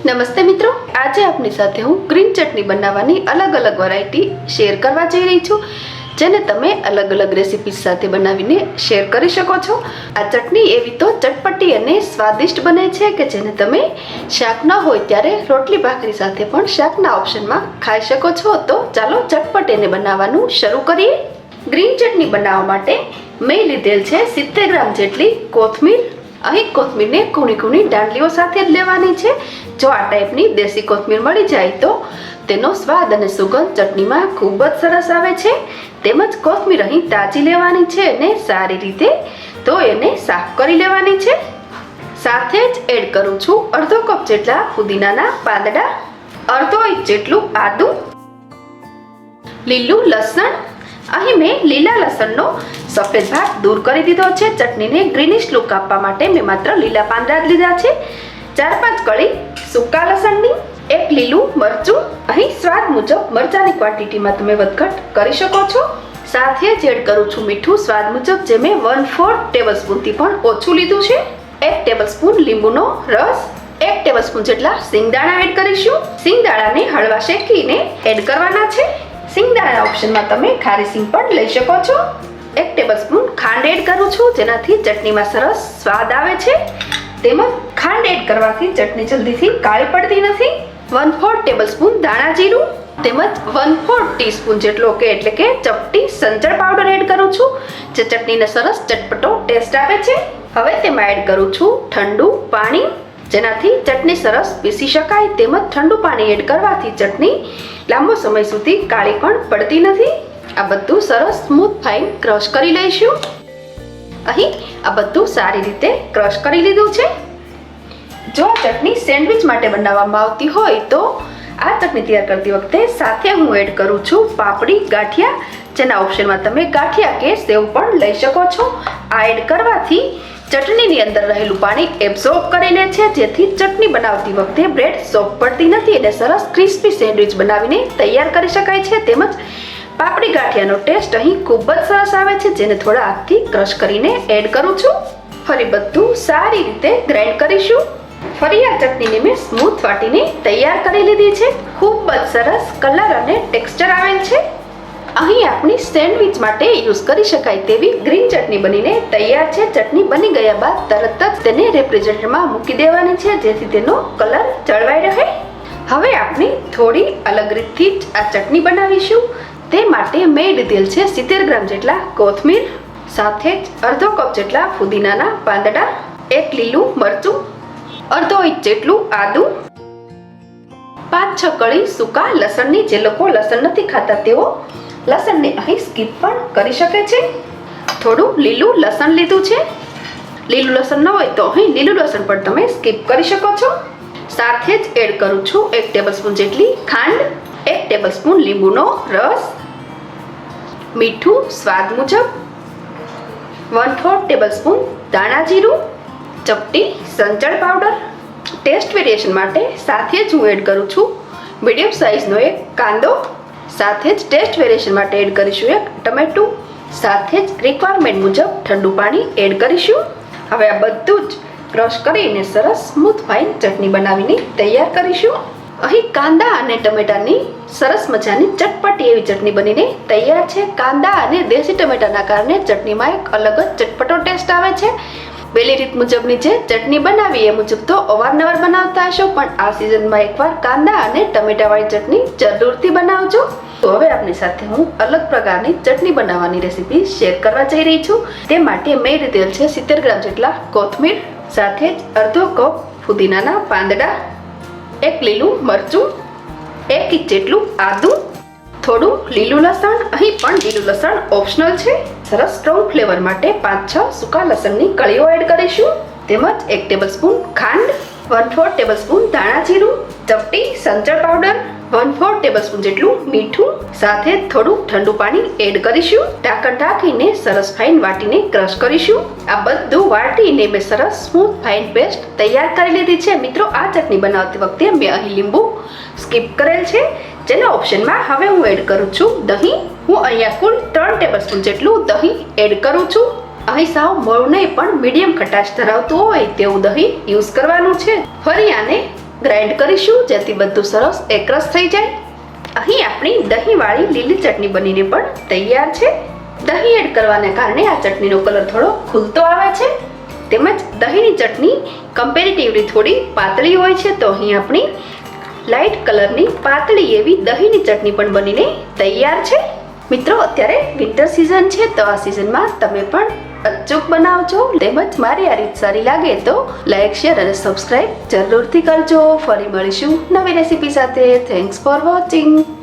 નમસ્તે મિત્રો, આજે આપની સાથે હું ગ્રીન ચટણી બનાવવાની અલગ અલગ વેરાયટી શેર કરવા જઈ રહી છું, જેને તમે અલગ અલગ રેસિપીઝ સાથે બનાવીને શેર કરી શકો છો. આ ચટણી એવી તો ચટપટી અને સ્વાદિષ્ટ બને છે કે જેને તમે શાક ન હોય ત્યારે રોટલી ભાખરી સાથે પણ શાકના ઓપ્શનમાં ખાઈ શકો છો. તો ચાલો ચટપટ એને બનાવવાનું શરૂ કરીએ. ગ્રીન ચટણી બનાવવા માટે મેં લીધેલ છે 70 ગ્રામ જેટલી કોથમીર. અહીં કોથમીરને કૂણી કૂણી દાંડલીઓ સાથે જ લેવાની છે. જો આ ટાઈપની દેશી કોથમીર મળી જાય તો તેનો સ્વાદ અને સુગંધ ચટણીમાં ખૂબ જ સરસ આવે છે. તેમજ કોથમીર અહીં તાજી લેવાની છે અને સારી રીતે તો એને સાફ કરી લેવાની છે. સાથે જ એડ કરું છું અડધો કપ જેટલા ફુદીનાના પાંદડા, અડધો ઇંચ જેટલું આદું, લીલું લસણ. અહીં મેં લીલા લસણનો સફેદ ભાગ દૂર કરી દીધો છે. ચટણીને ગ્રીનિશ લુક આપવા માટે મેં માત્ર લીલા પાંદડા જ લીધા છે. 4-5 કળી સૂકા લસણની, એક લીલું મરચું. અહીં સ્વાદ મુજબ મરચાની ક્વોન્ટિટીમાં તમે વધઘટ કરી શકો છો. સાથે જ એડ કરું છું મીઠું સ્વાદ મુજબ, જે મેં 1/4 ટેબલસ્પૂનથી પણ ઓછું લીધું છે. 1 ટેબલસ્પૂન લીંબુનો રસ, 1 ટેબલસ્પૂન જેટલા સિંગદાણા એડ કરીશું. સિંગદાણાને હળવા શેકીને એડ કરવાના છે. સિંગદાણા ઓપ્શનમાં તમે ખારી સિંગ પણ લઈ શકો છો. 1 ટેબલસ્પૂન ખાંડ એડ કરું છું, જેનાથી ચટણીમાં સરસ સ્વાદ આવે છે. તેમજ ખાંડ એડ કરવાથી ચટણી જલ્દીથી કાળી પડતી નથી. 1/4 ટેબલસ્પૂન ધાણા જીરું તેમજ 1/4 ટીસ્પૂન જેટલો એટલે કે ચપટી સંચળ પાવડર એડ કરું છું, જે ચટણીને સરસ ચટપટો ટેસ્ટ આપે છે. હવે તેમાં એડ કરું છું ઠંડુ પાણી, જેનાથી ચટણી સરસ પીસી શકાય. તેમજ ઠંડુ પાણી એડ કરવાથી ચટણી લાંબો સમય સુધી કાળી પણ પડતી નથી. આ બધું સરસ સ્મૂથ ફાઇન ક્રશ કરી લઈશું. અહીં આ બધું સારી રીતે ક્રશ કરી લીધું છે. જો આ ચટણી સેન્ડવિચ માટે બનાવવામાં આવતી હોય તો આ ચટણી તૈયાર કરતી વખતે સાથે હું એડ કરું છું પાપડી ગાંઠિયા, જેના ઓપ્શનમાં તમે ગાંઠિયા કે સેવ પણ લઈ શકો છો. આ એડ કરવાથી ચટણીની અંદર રહેલું પાણી એબ્ઝોર્બ કરી લે છે, જેથી ચટણી બનાવતી વખતે બ્રેડ સોફ્ટ પડતી નથી અને સરસ ક્રિસ્પી સેન્ડવિચ બનાવીને તૈયાર કરી શકાય છે. તેમજ પાપડી ગાંઠિયાનો ટેસ્ટ અહીં ખૂબ જ સરસ આવે છે, જેને થોડા હાથથી ક્રશ કરીને એડ કરું છું. ફરી બધું સારી રીતે ગ્રાઇન્ડ કરીશું. ફરી આ ચટણીને મેં સ્મૂથ વાટીને તૈયાર કરી લીધી છે. ખૂબ જ સરસ કલર અને ટેક્સચર આવેલ છે. અહીં આપણી સેન્ડવિચ માટે યુઝ કરી શકાય તેવી ગ્રીન ચટણી બનીને તૈયાર છે. ચટણી બની ગયા બાદ તરત જ તેને રેફ્રિજરેટરમાં મૂકી દેવાની છે, જેથી તેનો કલર જળવાઈ રહે. હવે આપણે થોડી અલગ રીતથી જ આ ચટણી બનાવીશું. તે માટે મેં લીધેલ છે 70 ગ્રામ જેટલા કોથમીર, સાથે જ અડધો કપ જેટલા ફુદીનાના પાંદડા, એક લીલું મરચું, અડધો ઇંચ જેટલું આદું, 5-6 કળી સૂકા લસણની. જે લોકો લસણ નથી ખાતા તેઓ લસણને અહીં સ્કીપ પણ કરી શકે છે. થોડું લીલું લસણ લીધું છે. લીલું લસણ ન હોય તો અહીં લીલું લસણ પણ તમે સ્કીપ કરી શકો છો. સાથે જ એડ કરું છું 1 ટેબલસ્પૂન જેટલી ખાંડ, 1 ટેબલસ્પૂન લીંબુનો રસ, મીઠું સ્વાદ મુજબ, 1/4 ટેબલસ્પૂન ધાણા જીરું, ચપટી સંચળ પાવડર. ટેસ્ટ વેરિએશન માટે સાથે જ હું એડ કરું છું મીડિયમ સાઇઝનો એક કાંદો. સાથે જ ટેસ્ટ વેરિએશન માટે એડ કરીશું 1 ટમેટું. સાથે જ રિક્વાયરમેન્ટ મુજબ ઠંડુ પાણી એડ કરીશું. હવે આ બધું જ ક્રશ કરીને સરસ સ્મૂથ ફાઇન ચટણી બનાવીને તૈયાર કરીશું. અહીં કાંદા અને ટમેટાની સરસ મજાની ચટપટી એવી ચટણી બનીને તૈયાર છે. કાંદા અને દેશી ટમેટાના કારણે ચટણીમાં એક અલગ જ ચટપટો ટેસ્ટ આવે છે. પેલી રીત મુજબની જે ચટણી બનાવી એ મુજબ તો અવારનવાર બનાવતા હશો, પણ આ સિઝનમાં એકવાર કાંદા અને ટમેટાવાળી ચટણી જરૂરથી બનાવજો. તો હવે આપની સાથે હું અલગ પ્રકારની ચટણી બનાવવાની રેસીપી શેર કરવા જઈ રહી છું. તે માટે મેં લીધેલ છે 70 ગ્રામ જેટલા કોથમીર, સાથે જ અડધો કપ ફુદીનાના પાંદડા, 1 લીલું મરચું, 1 ઇંચ જેટલું આદું, થોડું લીલું લસણ. અહીં પણ લીલું લસણ ઓપ્શનલ છે. સરસ સ્ટ્રોંગ ફ્લેવર માટે 5-6 સૂકા લસણની કળીઓ એડ કરીશું. તેમજ 1 ટેબલસ્પૂન ખાંડ, 1/4 ટેબલસ્પૂન ધાણા જીરું, ચપટી સંચળ પાવડર, 1/4 ટેબલસ્પૂન જેટલું મીઠું. સાથે થોડું ઠંડુ પાણી એડ કરીશું. ઢાંકણ ઢાંકીને સરસ ફાઇન વાટીને ક્રશ કરીશું. આ બધું વાટીને મેં સરસ સ્મૂથ ફાઇન પેસ્ટ તૈયાર કરી લીધી છે. મિત્રો, આ ચટણી બનાવતી વખતે મેં અહીં લીંબુ સ્કીપ કરેલ છે, જેના ઓપ્શનમાં હવે હું એડ કરું છું દહીં. હું અહીંયા કુલ 3 ટેબલસ્પૂન જેટલું દહીં એડ કરું છું. અહીં સાવ મોળું નહીં પણ મીડિયમ ખટાશ ધરાવતું હોય તેવું દહીં યુઝ કરવાનું છે. ફરી આને ગ્રાઇન્ડ કરીશું જેથી બધું સરસ એકરસ થઈ જાય. અહીં આપણી દહીંવાળી લીલી ચટણી બનીને પણ તૈયાર છે. દહીં એડ કરવાને કારણે આ ચટણીનો કલર થોડો ખુલતો આવે છે. તેમજ દહીંની ચટણી કમ્પેરેટિવલી થોડી પાતળી હોય છે, તો અહીં આપણી લાઇટ કલરની પાતળી એવી દહીંની ચટણી પણ બનીને તૈયાર છે. મિત્રો, અત્યારે વિન્ટર સિઝન છે, તો આ સિઝનમાં તમે પણ અચૂક બનાવજો. તેમજ મારી આ રીત સારી લાગે તો લાઈક, શેર અને સબસ્ક્રાઈબ જરૂરથી કરજો. ફરી મળીશું નવી રેસીપી સાથે. Thanks for watching.